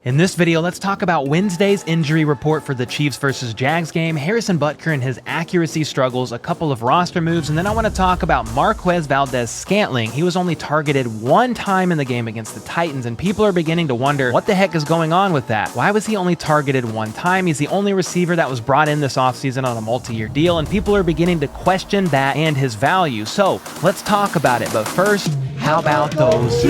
In this video, let's talk about Wednesday's injury report for the Chiefs versus Jags game, Harrison Butker and his accuracy struggles, a couple of roster moves, and then I want to talk about Marquez Valdes-Scantling. He was only targeted one time in the game against the Titans, and people are beginning to wonder what the heck is going on with that. Why was he only targeted one time? He's the only receiver that was brought in this offseason on a multi-year deal, and people are beginning to question that and his value. So let's talk about it, but first, how about those?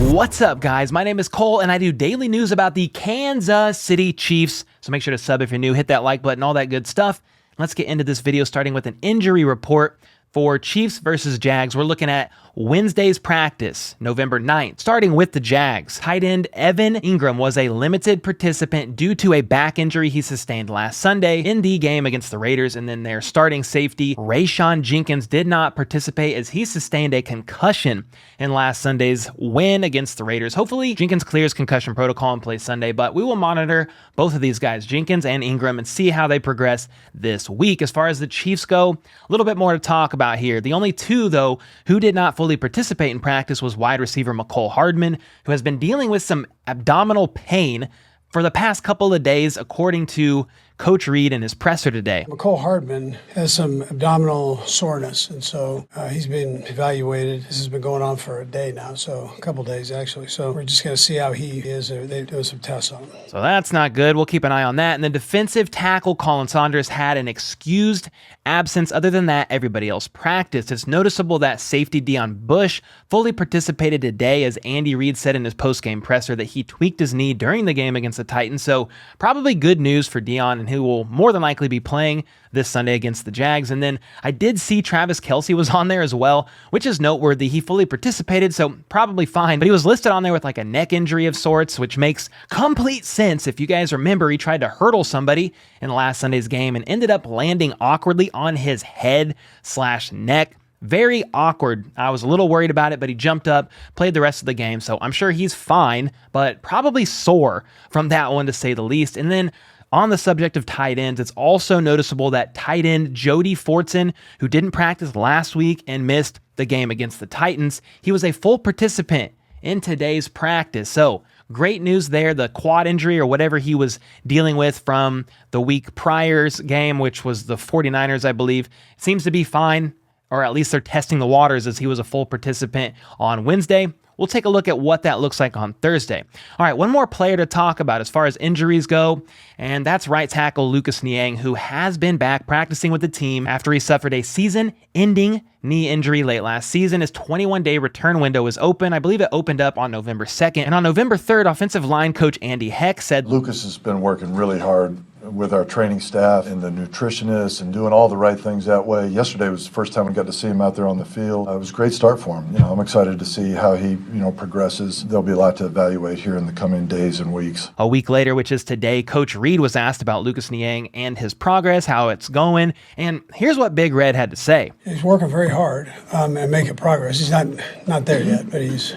What's up, guys? My name is Cole, and I do daily news about the Kansas City Chiefs. So make sure to sub if you're new, hit that like button, all that good stuff. Let's get into this video, starting with an injury report for Chiefs versus Jags. We're looking at Wednesday's practice, November 9th, starting with the Jags. Tight end Evan Ingram was a limited participant due to a back injury he sustained last Sunday in the game against the Raiders, and then their starting safety, Rayshon Jenkins, did not participate as he sustained a concussion in last Sunday's win against the Raiders. Hopefully, Jenkins clears concussion protocol and plays Sunday, but we will monitor both of these guys, Jenkins and Ingram, and see how they progress this week. As far as the Chiefs go, a little bit more to talk about here. The only two, though, who did not fully participate in practice was wide receiver McCole Hardman, who has been dealing with some abdominal pain for the past couple of days, according to Coach Reid in his presser today. McCole Hardman has some abdominal soreness, and so he's been evaluated. This has been going on for a day now, so a couple days actually. So we're just going to see how he is. They're doing some tests on him. So that's not good. We'll keep an eye on that. And the defensive tackle Colin Saunders had an excused absence. Other than that, everybody else practiced. It's noticeable that safety Deon Bush fully participated today, as Andy Reid said in his post-game presser that he tweaked his knee during the game against the Titans. So probably good news for Deon, and who will more than likely be playing this Sunday against the Jags. And then I did see Travis Kelce was on there as well, which is noteworthy. He fully participated, so probably fine, but he was listed on there with like a neck injury of sorts, which makes complete sense. If you guys remember, he tried to hurdle somebody in last Sunday's game and ended up landing awkwardly on his head/neck. Very awkward. I was a little worried about it, but he jumped up, played the rest of the game, so I'm sure he's fine, but probably sore from that one, to say the least. And then on the subject of tight ends, it's also noticeable that tight end Jody Fortson, who didn't practice last week and missed the game against the Titans, he was a full participant in today's practice. So great news there. The quad injury or whatever he was dealing with from the week prior's game, which was the 49ers, I believe, seems to be fine, or at least they're testing the waters, as he was a full participant on Wednesday. We'll take a look at what that looks like on Thursday. All right, one more player to talk about as far as injuries go, and that's right tackle Lucas Niang, who has been back practicing with the team after he suffered a season-ending knee injury late last season. His 21-day return window is open. I believe it opened up on November 2nd. And on November 3rd, offensive line coach Andy Heck said, Lucas has been working really hard with our training staff and the nutritionists and doing all the right things that way. Yesterday was the first time we got to see him out there on the field. It was a great start for him. I'm excited to see how he, progresses. There'll be a lot to evaluate here in the coming days and weeks. A week later, which is today, Coach Reid was asked about Lucas Niang and his progress, how it's going, and here's what Big Red had to say. He's working very hard and making progress. He's not there yet, but he's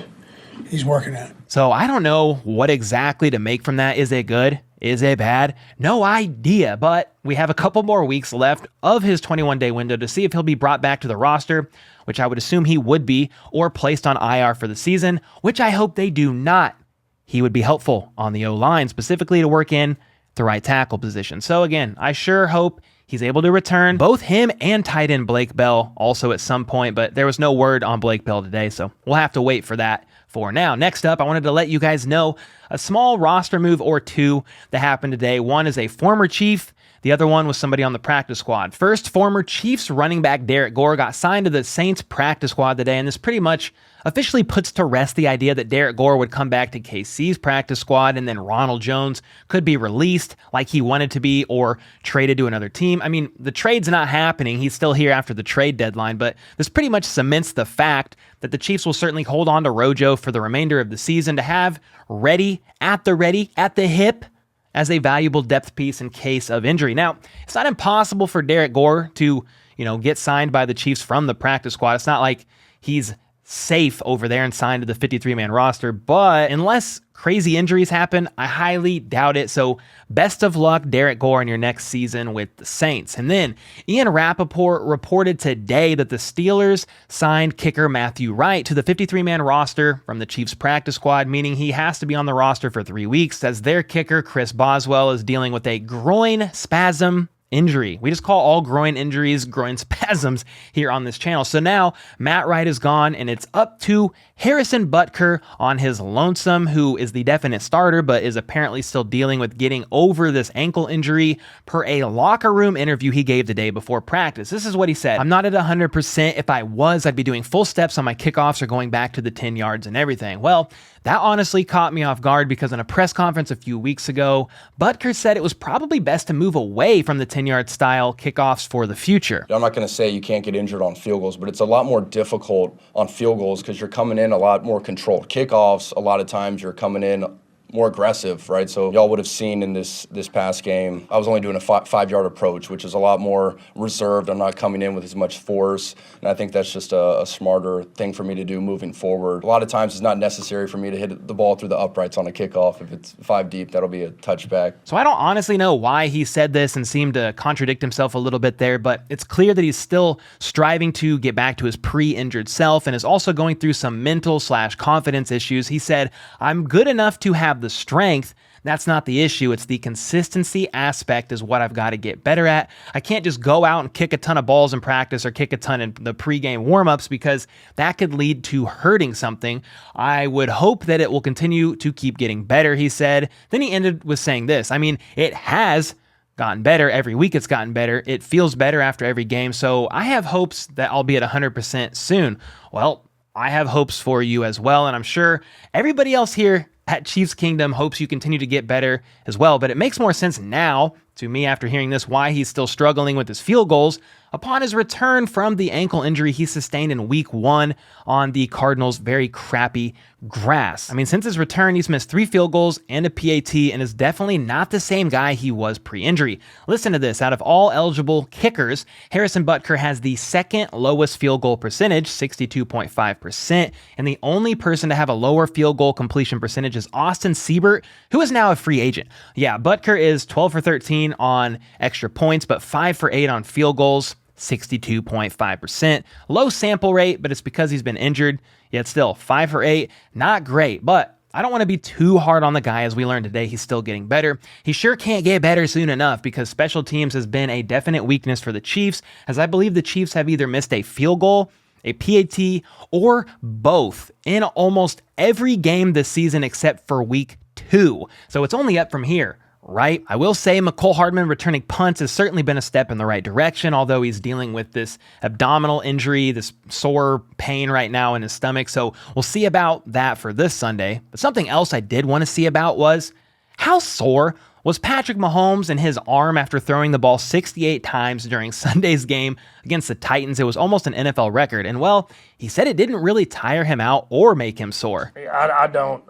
working at it. So I don't know what exactly to make from that. Is it good? Is it bad? No idea, but we have a couple more weeks left of his 21-day window to see if he'll be brought back to the roster, which I would assume he would be, or placed on IR for the season, which I hope they do not. He would be helpful on the O-line, specifically to work in the right tackle position. So again, I sure hope he's able to return. Both him and tight end Blake Bell also at some point, but there was no word on Blake Bell today, so we'll have to wait for that for now. Next up, I wanted to let you guys know a small roster move or two that happened today. One is a former Chief. The other one was somebody on the practice squad. First, former Chiefs running back Derrick Gore got signed to the Saints practice squad today, and this pretty much officially puts to rest the idea that Derrick Gore would come back to KC's practice squad and then Ronald Jones could be released like he wanted to be or traded to another team. I mean, the trade's not happening. He's still here after the trade deadline, but this pretty much cements the fact that the Chiefs will certainly hold on to Rojo for the remainder of the season to have ready, at the hip, as a valuable depth piece in case of injury. Now, it's not impossible for Derrick Gore to, get signed by the Chiefs from the practice squad. It's not like he's safe over there and signed to the 53-man roster, but unless crazy injuries happen, I highly doubt it. So best of luck, Derrick Gore, in your next season with the Saints. And then Ian Rappaport reported today that the Steelers signed kicker Matthew Wright to the 53-man roster from the Chiefs practice squad, meaning he has to be on the roster for 3 weeks, as their kicker, Chris Boswell, is dealing with a groin spasm injury. We just call all groin injuries groin spasms here on this channel. So now Matt Wright is gone, and it's up to Harrison Butker on his lonesome, who is the definite starter, but is apparently still dealing with getting over this ankle injury, per a locker room interview he gave the day before practice. This is what he said: "I'm not at 100%. If I was, I'd be doing full steps on my kickoffs or going back to the 10 yards and everything." Well, that honestly caught me off guard, because in a press conference a few weeks ago, Butker said it was probably best to move away from the 10-yard style kickoffs for the future. I'm not going to say you can't get injured on field goals, but it's a lot more difficult on field goals because you're coming in a lot more controlled. Kickoffs, a lot of times you're coming in more aggressive, right? So y'all would have seen in this past game, I was only doing a 5-yard approach, which is a lot more reserved. I'm not coming in with as much force, and I think that's just a smarter thing for me to do moving forward. A lot of times it's not necessary for me to hit the ball through the uprights on a kickoff. If it's 5 deep, that'll be a touchback. So I don't honestly know why he said this and seemed to contradict himself a little bit there, but it's clear that he's still striving to get back to his pre-injured self and is also going through some mental/confidence issues. He said, "I'm good enough to have the strength. That's not the issue. It's the consistency aspect is what I've got to get better at. I can't just go out and kick a ton of balls in practice or kick a ton in the pregame warmups, because that could lead to hurting something. I would hope that it will continue to keep getting better," he said. Then he ended with saying this: "I mean, it has gotten better. Every week it's gotten better. It feels better after every game. So I have hopes that I'll be at 100% soon." Well, I have hopes for you as well, and I'm sure everybody else here at Chiefs Kingdom hopes you continue to get better as well. But it makes more sense now to me after hearing this why he's still struggling with his field goals upon his return from the ankle injury he sustained in week 1 on the Cardinals' very crappy grass. I mean, since his return, he's missed 3 field goals and a PAT and is definitely not the same guy he was pre-injury. Listen to this: out of all eligible kickers, Harrison Butker has the second lowest field goal percentage, 62.5%, and the only person to have a lower field goal completion percentage is Austin Siebert, who is now a free agent. Yeah, Butker is 12 for 13 on extra points, but 5 for 8 on field goals, 62.5%. Low sample rate, but it's because he's been injured. Yet still, 5 for 8, not great, but I don't want to be too hard on the guy. As we learned today, he's still getting better. He sure can't get better soon enough, because special teams has been a definite weakness for the Chiefs, as I believe the Chiefs have either missed a field goal, a PAT, or both in almost every game this season except for week 2. So it's only up from here, right? I will say Mecole Hardman returning punts has certainly been a step in the right direction, although he's dealing with this abdominal injury, this sore pain right now in his stomach. So we'll see about that for this Sunday. But something else I did want to see about was, how sore was Patrick Mahomes and his arm after throwing the ball 68 times during Sunday's game against the Titans? It was almost an NFL record. And well, he said it didn't really tire him out or make him sore. I don't.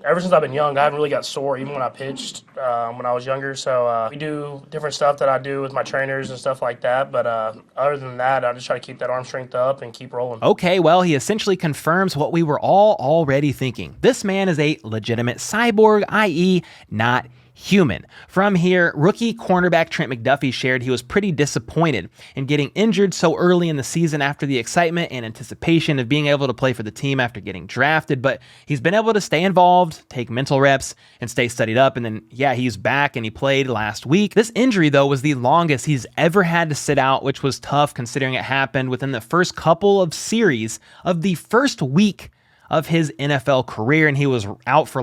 Ever since I've been young, I haven't really got sore, even when I pitched when I was younger. So we do different stuff that I do with my trainers and stuff like that. But other than that, I just try to keep that arm strength up and keep rolling. Okay, well, he essentially confirms what we were all already thinking. This man is a legitimate cyborg, i.e. not human. From here, rookie cornerback Trent McDuffie shared he was pretty disappointed in getting injured so early in the season after the excitement and anticipation of being able to play for the team after getting drafted, but he's been able to stay involved, take mental reps, and stay studied up, and then, yeah, he's back and he played last week. This injury, though, was the longest he's ever had to sit out, which was tough considering it happened within the first couple of series of the first week of his NFL career, and he was out for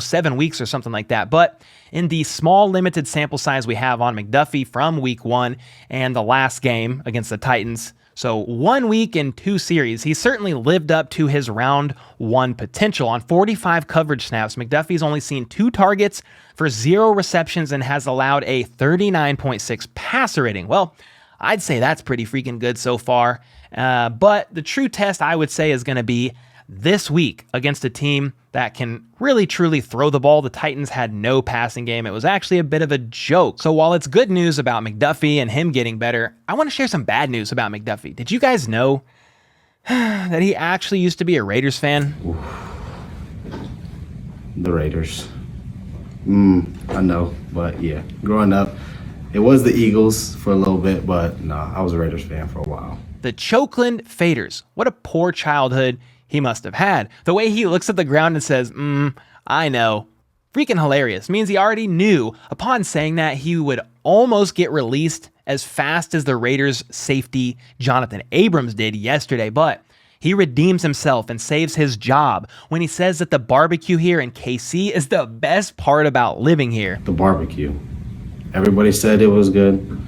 7 weeks or something like that. But in the small limited sample size we have on McDuffie from week 1 and the last game against the Titans, so 1 week and 2 series, he certainly lived up to his round 1 potential. On 45 coverage snaps, McDuffie's only seen 2 targets for 0 receptions and has allowed a 39.6 passer rating. Well, I'd say that's pretty freaking good so far. But the true test, I would say, is going to be this week against a team that can really truly throw the ball. The Titans had no passing game. It was actually a bit of a joke. So while it's good news about McDuffie and him getting better, I want to share some bad news about McDuffie. Did you guys know that he actually used to be a Raiders fan? The Raiders. I know, but yeah, growing up, it was the Eagles for a little bit, but no, I was a Raiders fan for a while. The Chokeland Faders. What a poor childhood he must have had. The way he looks at the ground and says, I know. Freaking hilarious. Means he already knew upon saying that he would almost get released as fast as the Raiders safety Jonathan Abrams did yesterday, but he redeems himself and saves his job when he says that the barbecue here in KC is the best part about living here. The barbecue. Everybody said it was good.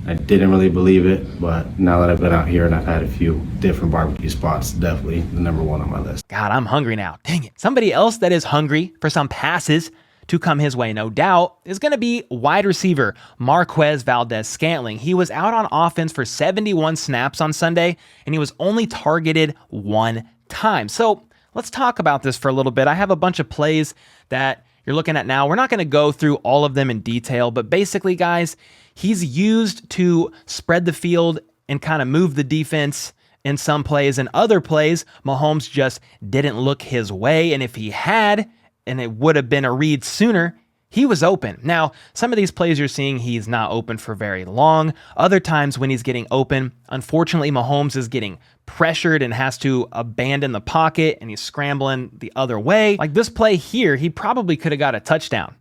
I didn't really believe it, but now that I've been out here and I've had a few different barbecue spots, definitely the number one on my list. God, I'm hungry now. Dang it. Somebody else that is hungry for some passes to come his way, no doubt, is going to be wide receiver Marquez Valdes-Scantling. He was out on offense for 71 snaps on Sunday, and he was only targeted one time. So let's talk about this for a little bit. I have a bunch of plays that you're looking at now. We're not going to go through all of them in detail, but basically, guys, he's used to spread the field and kind of move the defense in some plays. And other plays, Mahomes just didn't look his way, and if he had, and it would have been a read sooner, he was open. Now, some of these plays you're seeing, he's not open for very long. Other times when he's getting open, unfortunately, Mahomes is getting pressured and has to abandon the pocket, and he's scrambling the other way. Like this play here, he probably could have got a touchdown.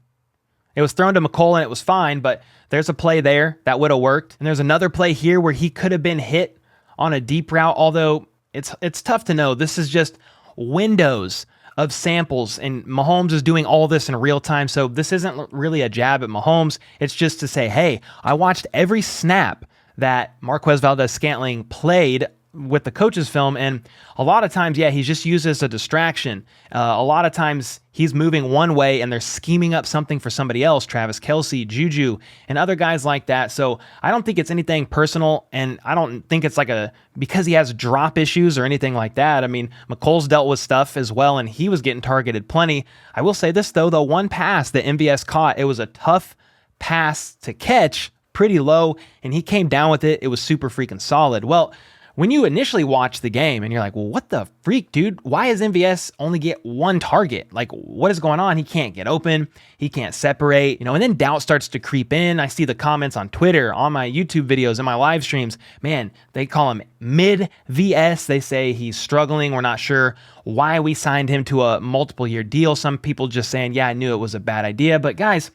It was thrown to McColl and it was fine, but there's a play there that would have worked. And there's another play here where he could have been hit on a deep route, although it's tough to know. This is just windows of samples, and Mahomes is doing all this in real time, so this isn't really a jab at Mahomes. It's just to say, hey, I watched every snap that Marquez Valdes-Scantling played with the coach's film, and a lot of times, yeah, he's just used as a distraction. A lot of times he's moving one way and they're scheming up something for somebody else, Travis Kelce, Juju, and other guys like that. So I don't think it's anything personal, and I don't think it's like because he has drop issues or anything like that. I mean, McColl's dealt with stuff as well, and he was getting targeted plenty. I will say this, though, the one pass that MVS caught, it was a tough pass to catch, pretty low, and he came down with it. It was super freaking solid. Well, when you initially watch the game and you're like, well, what the freak, dude? Why does MVS only get one target? Like, what is going on? He can't get open. He can't separate, and then doubt starts to creep in. I see the comments on Twitter, on my YouTube videos, and my live streams. Man, they call him mid-VS. They say he's struggling. We're not sure why we signed him to a multiple-year deal. Some people just saying, yeah, I knew it was a bad idea. But guys,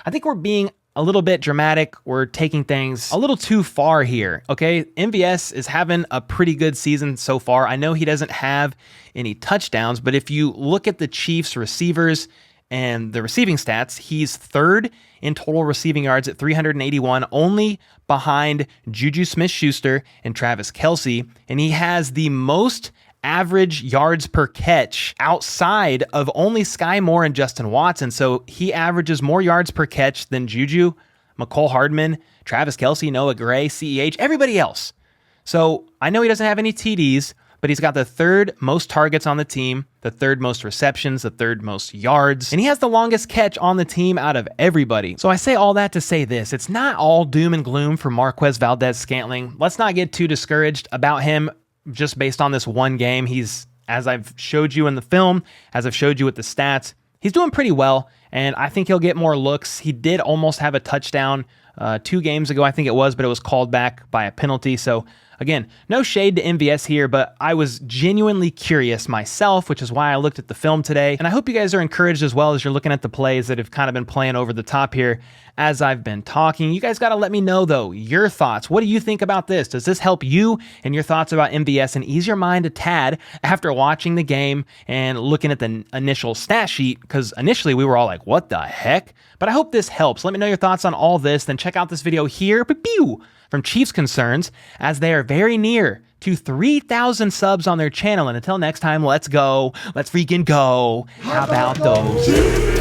I think we're being a little bit dramatic. We're taking things a little too far here, okay? MVS is having a pretty good season so far. I know he doesn't have any touchdowns, but if you look at the Chiefs receivers and the receiving stats, he's third in total receiving yards at 381, only behind Juju Smith-Schuster and Travis Kelce, and he has the most average yards per catch outside of only Sky Moore and Justin Watson. So he averages more yards per catch than Juju, McCole Hardman, Travis Kelce, Noah Gray, CEH, everybody else. So I know he doesn't have any TDs, but he's got the third most targets on the team, the third most receptions, the third most yards, and he has the longest catch on the team out of everybody. So I say all that to say this, it's not all doom and gloom for Marquez Valdes-Scantling. Let's not get too discouraged about him just based on this one game. He's, as I've showed you in the film, as I've showed you with the stats, he's doing pretty well, and I think he'll get more looks. He did almost have a touchdown 2 games ago, I think it was, but it was called back by a penalty. So again, no shade to MVS here, but I was genuinely curious myself, which is why I looked at the film today. And I hope you guys are encouraged as well as you're looking at the plays that have kind of been playing over the top here as I've been talking. You guys got to let me know, though, your thoughts. What do you think about this? Does this help you and your thoughts about MVS and ease your mind a tad after watching the game and looking at the initial stat sheet? Because initially we were all like, what the heck? But I hope this helps. Let me know your thoughts on all this. Then check out this video here from Chiefs Concerns, as they are very near to 3,000 subs on their channel. And until next time, let's go. Let's freaking go. How about those?